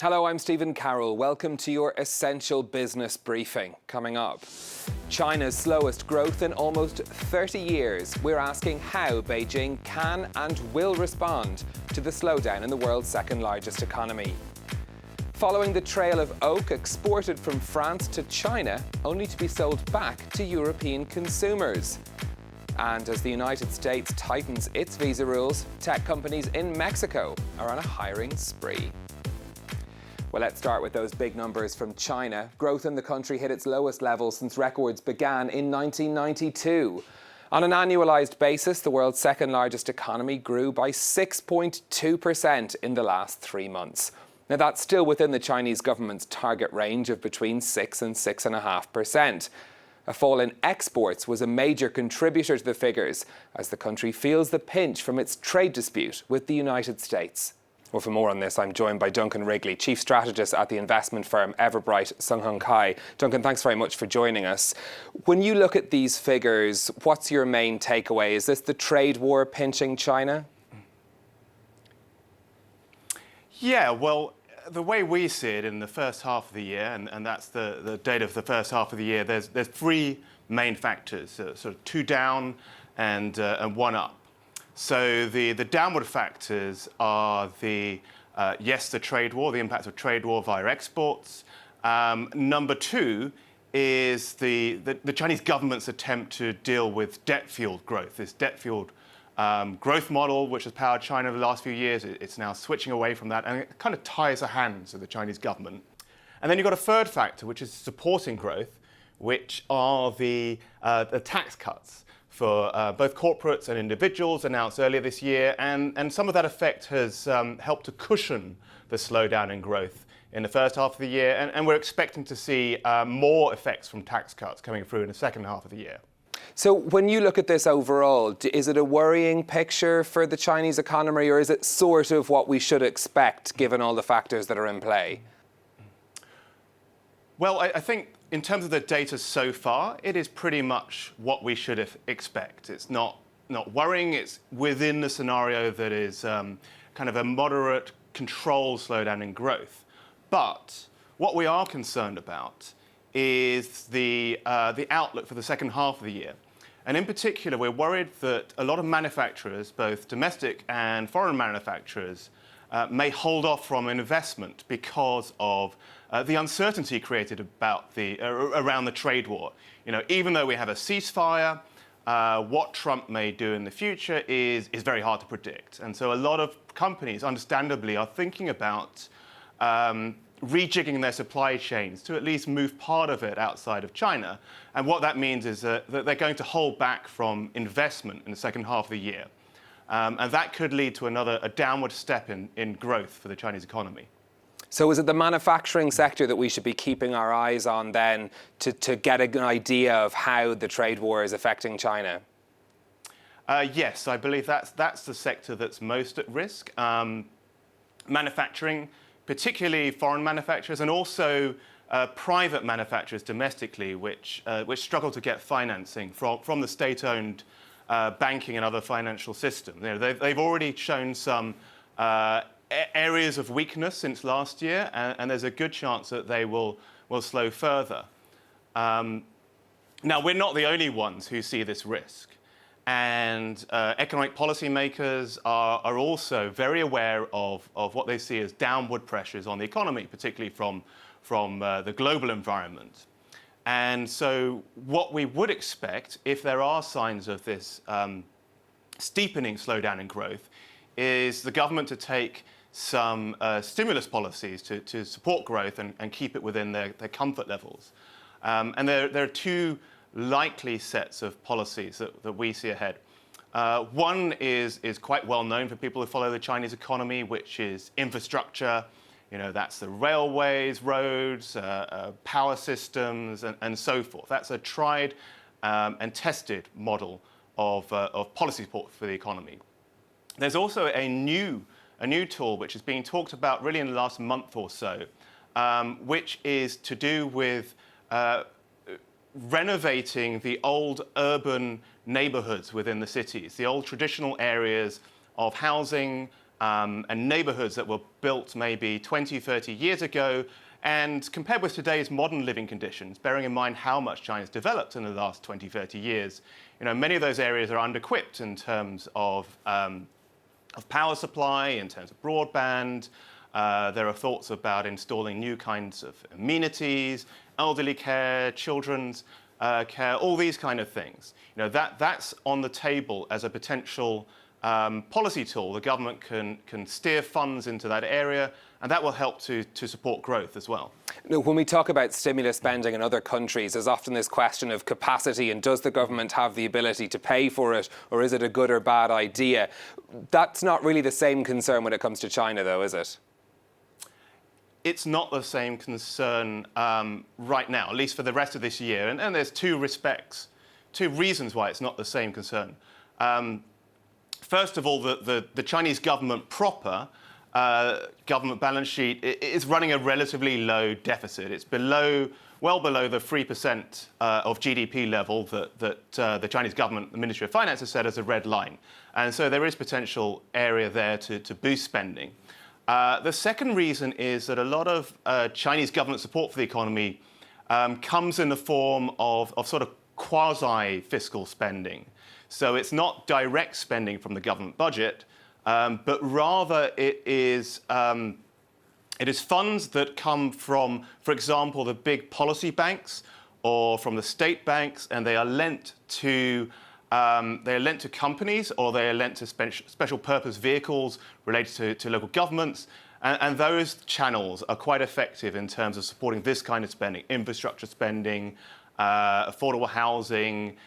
Hello, I'm Stephen Carroll. Welcome to your Essential Business Briefing. Coming up, China's slowest growth in almost 30 years. We're asking how Beijing can and will respond to the slowdown in the world's second largest economy. Following the trail of oak exported from France to China, only to be sold back to European consumers. And as the United States tightens its visa rules, tech companies in Mexico are on a hiring spree. Well, let's start with those big numbers from China. Growth in the country hit its lowest level since records began in 1992. On an annualised basis, the world's second largest economy grew by 6.2% in the last 3 months. Now, that's still within the Chinese government's target range of between 6 and 6.5%. A fall in exports was a major contributor to the figures, as the country feels the pinch from its trade dispute with the United States. Well, for more on this, I'm joined by Duncan Wrigley, Chief Strategist at the investment firm Everbright Sunghung Kai. Duncan, thanks very much for joining us. When you look at these figures, what's your main takeaway? Is this the trade war pinching China? Yeah, well, the way we see it in the first half of the year, and that's the data of the first half of the year, there's three main factors, sort of two down and one up. So the downward factors are the trade war, the impact of trade war via exports. Number two is the Chinese government's attempt to deal with debt-fueled growth. This debt-fueled growth model, which has powered China over the last few years, it's now switching away from that, and it kind of ties the hands of the Chinese government. And then you've got a third factor, which is supporting growth, which are the tax cuts for both corporates and individuals announced earlier this year, and some of that effect has helped to cushion the slowdown in growth in the first half of the year, and we're expecting to see more effects from tax cuts coming through in the second half of the year. So when you look at this overall, is it a worrying picture for the Chinese economy, or is it sort of what we should expect given all the factors that are in play? Well, I think in terms of the data so far, it is pretty much what we should expect. It's not worrying. It's within the scenario that is kind of a moderate, controlled slowdown in growth. But what we are concerned about is the outlook for the second half of the year. And in particular, we're worried that a lot of manufacturers, both domestic and foreign manufacturers, may hold off from investment because of the uncertainty created about around the trade war. You know, even though we have a ceasefire, what Trump may do in the future is very hard to predict. And so a lot of companies, understandably, are thinking about rejigging their supply chains to at least move part of it outside of China. And what that means is that they're going to hold back from investment in the second half of the year. And that could lead to a downward step in growth for the Chinese economy. So is it the manufacturing sector that we should be keeping our eyes on then to get an idea of how the trade war is affecting China? Yes, I believe that's the sector that's most at risk. Manufacturing, particularly foreign manufacturers, and also private manufacturers domestically, which struggle to get financing from the state-owned banking and other financial systems. You know, they've already shown some areas of weakness since last year, and there's a good chance that they will slow further. Now, we're not the only ones who see this risk, and economic policymakers are also very aware of what they see as downward pressures on the economy, particularly from the global environment. And so what we would expect, if there are signs of this steepening slowdown in growth, is the government to take some stimulus policies to support growth and keep it within their comfort levels. And there are two likely sets of policies that we see ahead. One is quite well known for people who follow the Chinese economy, which is infrastructure. You know, that's the railways, roads, power systems, and so forth. That's a tried and tested model of policy support for the economy. There's also a new tool which is being talked about really in the last month or so, which is to do with renovating the old urban neighborhoods within the cities, the old traditional areas of housing, and neighborhoods that were built maybe 20, 30 years ago. And compared with today's modern living conditions, bearing in mind how much China's developed in the last 20, 30 years, many of those areas are under-equipped in terms of power supply, in terms of broadband. There are thoughts about installing new kinds of amenities, elderly care, children's care, all these kind of things. That's on the table as a potential policy tool. The government can steer funds into that area, and that will help to support growth as well. When we talk about stimulus spending in other countries, there's often this question of capacity and does the government have the ability to pay for it, or is it a good or bad idea? That's not really the same concern when it comes to China, though, is it? It's not the same concern right now, at least for the rest of this year. And there's two reasons why it's not the same concern. First of all, the Chinese government proper, government balance sheet is running a relatively low deficit. It's well below the 3% of GDP level that the Chinese government, the Ministry of Finance, has set as a red line. And so there is potential area there to boost spending. The second reason is that a lot of Chinese government support for the economy comes in the form of sort of quasi-fiscal spending. So it's not direct spending from the government budget, but rather it is funds that come from, for example, the big policy banks or from the state banks, and they are lent to companies, or they are lent to special purpose vehicles related to local governments. And those channels are quite effective in terms of supporting this kind of spending, infrastructure spending, affordable housing,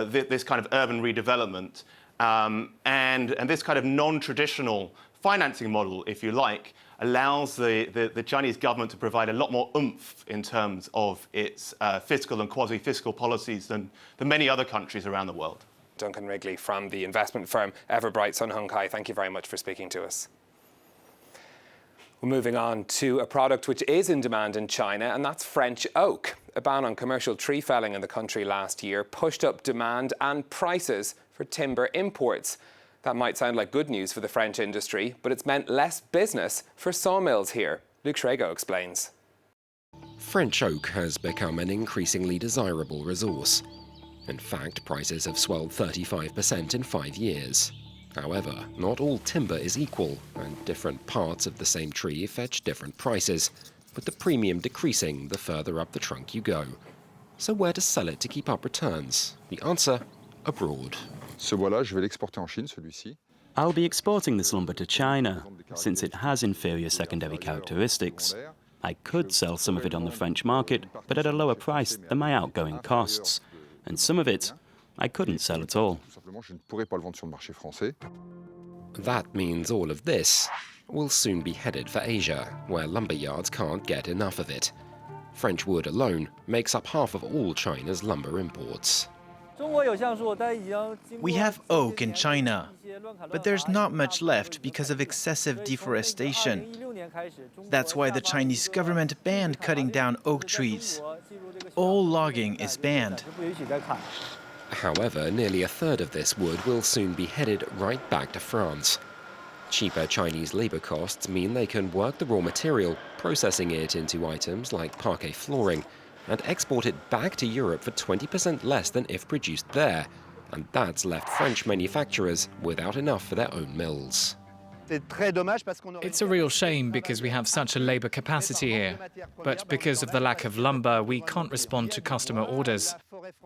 this kind of urban redevelopment. And this kind of non-traditional financing model, if you like, allows the Chinese government to provide a lot more oomph in terms of its fiscal and quasi-fiscal policies than many other countries around the world. Duncan Wrigley from the investment firm Everbright Sun Hung Kai, thank you very much for speaking to us. We're moving on to a product which is in demand in China, and that's French oak. A ban on commercial tree felling in the country last year pushed up demand and prices for timber imports. That might sound like good news for the French industry, but it's meant less business for sawmills here. Luke Schrago explains. French oak has become an increasingly desirable resource. In fact, prices have swelled 35% in 5 years. However, not all timber is equal, and different parts of the same tree fetch different prices, with the premium decreasing the further up the trunk you go. So where to sell it to keep up returns? The answer? Abroad. I'll be exporting this lumber to China, since it has inferior secondary characteristics. I could sell some of it on the French market, but at a lower price than my outgoing costs. And some of it, I couldn't sell at all. That means all of this will soon be headed for Asia, where lumber yards can't get enough of it. French wood alone makes up half of all China's lumber imports. We have oak in China, but there's not much left because of excessive deforestation. That's why the Chinese government banned cutting down oak trees. All logging is banned. However, nearly a third of this wood will soon be headed right back to France. Cheaper Chinese labor costs mean they can work the raw material, processing it into items like parquet flooring, and export it back to Europe for 20% less than if produced there. And that's left French manufacturers without enough for their own mills. It's a real shame because we have such a labour capacity here. But because of the lack of lumber, we can't respond to customer orders.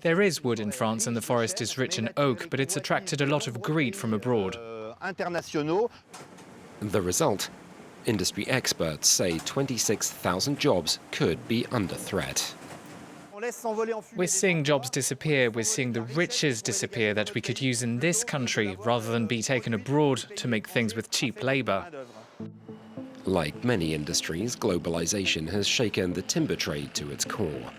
There is wood in France and the forest is rich in oak, but it's attracted a lot of greed from abroad. The result? Industry experts say 26,000 jobs could be under threat. We're seeing jobs disappear, we're seeing the riches disappear that we could use in this country rather than be taken abroad to make things with cheap labour. Like many industries, globalization has shaken the timber trade to its core.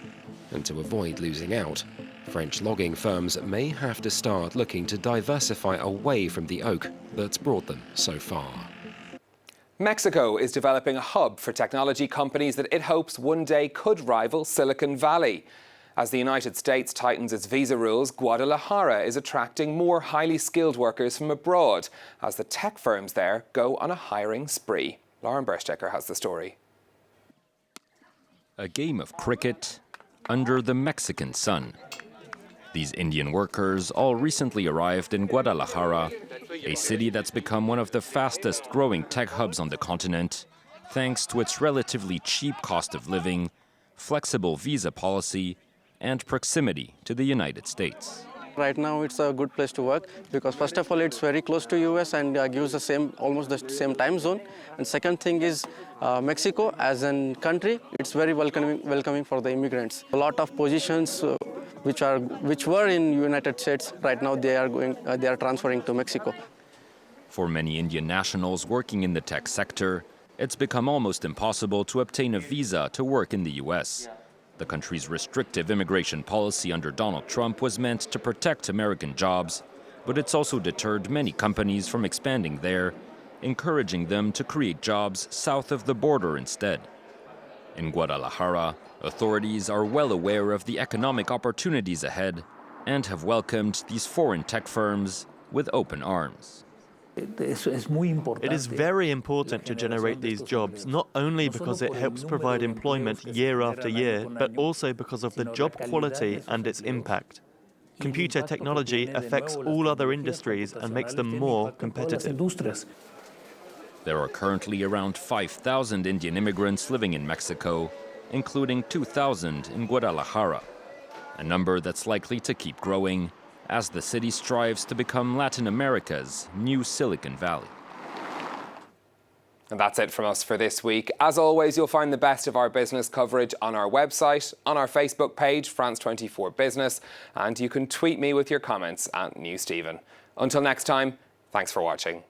And to avoid losing out, French logging firms may have to start looking to diversify away from the oak that's brought them so far. Mexico is developing a hub for technology companies that it hopes one day could rival Silicon Valley. As the United States tightens its visa rules, Guadalajara is attracting more highly skilled workers from abroad as the tech firms there go on a hiring spree. Lauren Berstecker has the story. A game of cricket under the Mexican sun. These Indian workers all recently arrived in Guadalajara, a city that's become one of the fastest growing tech hubs on the continent, thanks to its relatively cheap cost of living, flexible visa policy, and proximity to the United States. Right now it's a good place to work because first of all it's very close to US and gives almost the same time zone. And second thing is Mexico as a country, it's very welcoming for the immigrants. A lot of positions which were in United States, right now they are transferring to Mexico. For many Indian nationals working in the tech sector, it's become almost impossible to obtain a visa to work in the US. The country's restrictive immigration policy under Donald Trump was meant to protect American jobs, but it's also deterred many companies from expanding there, encouraging them to create jobs south of the border instead. In Guadalajara, authorities are well aware of the economic opportunities ahead and have welcomed these foreign tech firms with open arms. It is very important to generate these jobs, not only because it helps provide employment year after year, but also because of the job quality and its impact. Computer technology affects all other industries and makes them more competitive. There are currently around 5,000 Indian immigrants living in Mexico, including 2,000 in Guadalajara, a number that's likely to keep growing as the city strives to become Latin America's new Silicon Valley. And that's it from us for this week. As always, you'll find the best of our business coverage on our website, on our Facebook page, France 24 Business, and you can tweet me with your comments at NewStephen. Until next time, thanks for watching.